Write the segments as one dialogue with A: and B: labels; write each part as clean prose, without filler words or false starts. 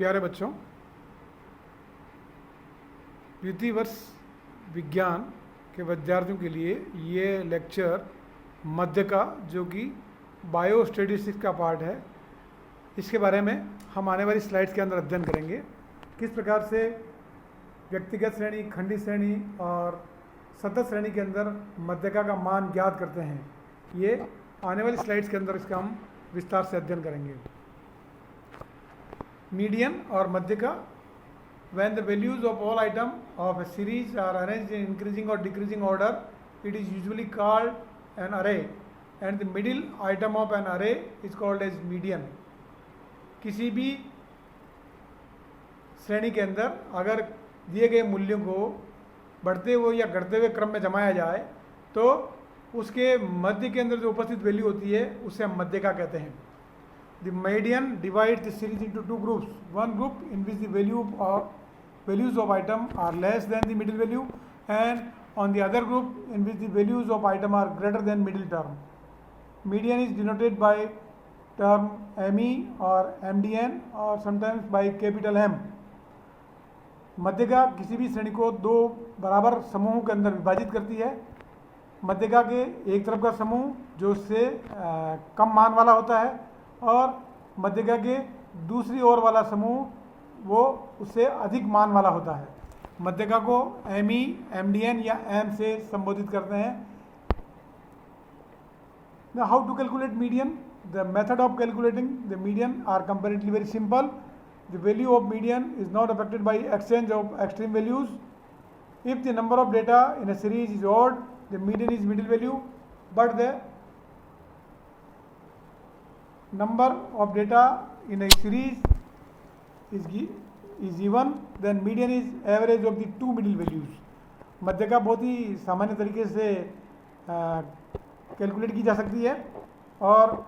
A: प्यारे बच्चों, द्वितीय वर्ष विज्ञान के विद्यार्थियों के लिए ये लेक्चर मध्य का, जो कि बायो स्टैटिस्टिक्स का पार्ट है, इसके बारे में हम आने वाली स्लाइड्स के अंदर अध्ययन करेंगे। किस प्रकार से व्यक्तिगत श्रेणी, खंडी श्रेणी और सतत श्रेणी के अंदर मध्यका का मान ज्ञात करते हैं, ये आने वाली स्लाइड्स के अंदर इसका हम विस्तार से अध्ययन करेंगे। मीडियन और मध्यका, when the values of all item of a series are arranged in increasing or decreasing order, it is usually called an array, and the middle item of an array is called as median. किसी भी श्रेणी के अंदर अगर दिए गए मूल्यों को बढ़ते हुए या घटते हुए क्रम में जमाया जाए तो उसके मध्य के अंदर जो उपस्थित वैल्यू होती है उसे हम मध्यका कहते हैं। The median divides the series into two groups. One group in which the values of item are less than the middle value, and on the other group in which the values of item are greater than middle term. Median is denoted by term ME or MDN or sometimes by capital M. मध्यका किसी भी श्रेणी को दो बराबर समूहों के अंदर विभाजित करती है। मध्यका के एक तरफ का समूह जो उससे कम मान वाला होता है और मध्यका के दूसरी ओर वाला समूह वो उससे अधिक मान वाला होता है। मध्यका को ME, MDN या M से संबोधित करते हैं। Now, how to calculate median? The method of calculating the median are comparatively very simple. The value of median is not affected by exchange of extreme values. If the number of data in a series is odd, the median is middle value, but the number of data in a series is even, then median is average of the two middle values. मध्यका बहुत ही सामान्य तरीके से calculate की जा सकती है और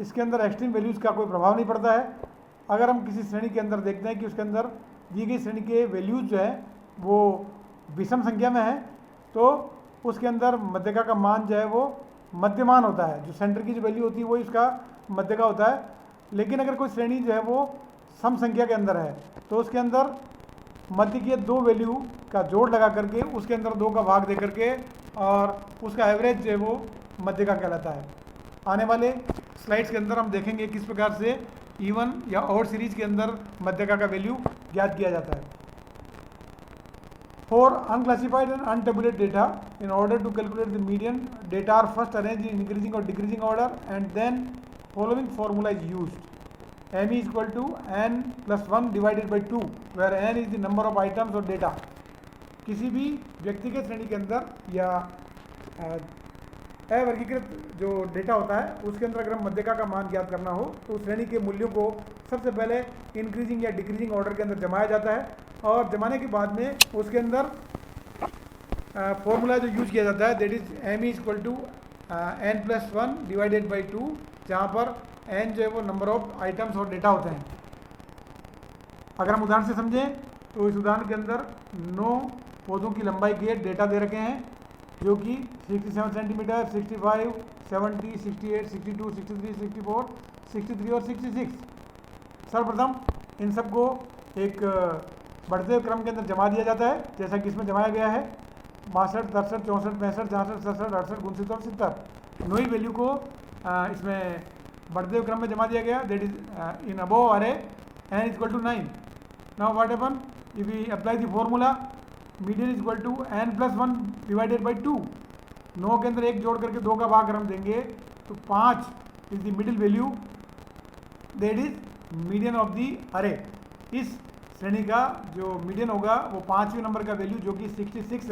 A: इसके अंदर एक्सट्रीम वैल्यूज़ का कोई प्रभाव नहीं पड़ता है। अगर हम किसी श्रेणी के अंदर देखते हैं कि उसके अंदर दी गई श्रेणी के वैल्यूज़ जो है वो विषम संख्या में है तो उसके अंदर मध्यका का मान जो है वो मध्यमान होता है। जो सेंटर की जो वैल्यू होती है वो इसका मध्यका होता है। लेकिन अगर कोई श्रेणी जो है वो सम संख्या के अंदर है तो उसके अंदर मध्य की दो वैल्यू का जोड़ लगा करके उसके अंदर दो का भाग दे करके और उसका एवरेज जो है वो मध्यका कहलाता है। आने वाले स्लाइड्स के अंदर हम देखेंगे किस प्रकार से इवन या ऑड सीरीज के अंदर मध्यका का वैल्यू ज्ञात किया जाता है। For unclassified and untabulated data, in order to calculate the median, data are first arranged in increasing or decreasing order, and then following formula is used. M is equal to n plus 1 divided by 2, where n is the number of items or data. किसी भी व्यक्तिगत श्रेणी के अंदर या अवर्गीकृत जो data होता है उसके अंदर अगर हम मध्यका का मान ज्ञात करना हो तो उस श्रेणी के मूल्यों को सबसे पहले इंक्रीजिंग या डिक्रीजिंग ऑर्डर के अंदर जमाया जाता है और जमाने के बाद में उसके अंदर फॉर्मूला जो यूज किया जाता है that is M is equal to n plus 1 divided by 2, जहाँ पर n जो है वो नंबर ऑफ आइटम्स और डेटा होते हैं। अगर हम उदाहरण से समझें तो इस उदाहरण के अंदर 9 पौधों की लंबाई के डेटा दे रखे हैं जो कि 67 सेंटीमीटर, 65, 70, 68, 62, 63, 64, 63 और 66। सर्वप्रथम इन सबको एक बढ़ते हुए क्रम के अंदर जमा दिया जाता है जैसा कि इसमें जमाया गया है 62, 63, 64, 65, 66, 67, 68, 69 और 70। नई वैल्यू को इसमें बढ़ते हुए क्रम में जमा दिया गया that is in above array n is equal to 9। Now what happen if we apply the formula median is equal to n plus 1 divided by 2। 9 के अंदर एक जोड़ करके 2 का भाग अगर हम देंगे तो 5 is the middle value that is median of the अरे। इस श्रेणी का जो मीडियन होगा वो 5वें नंबर का वैल्यू जो कि 66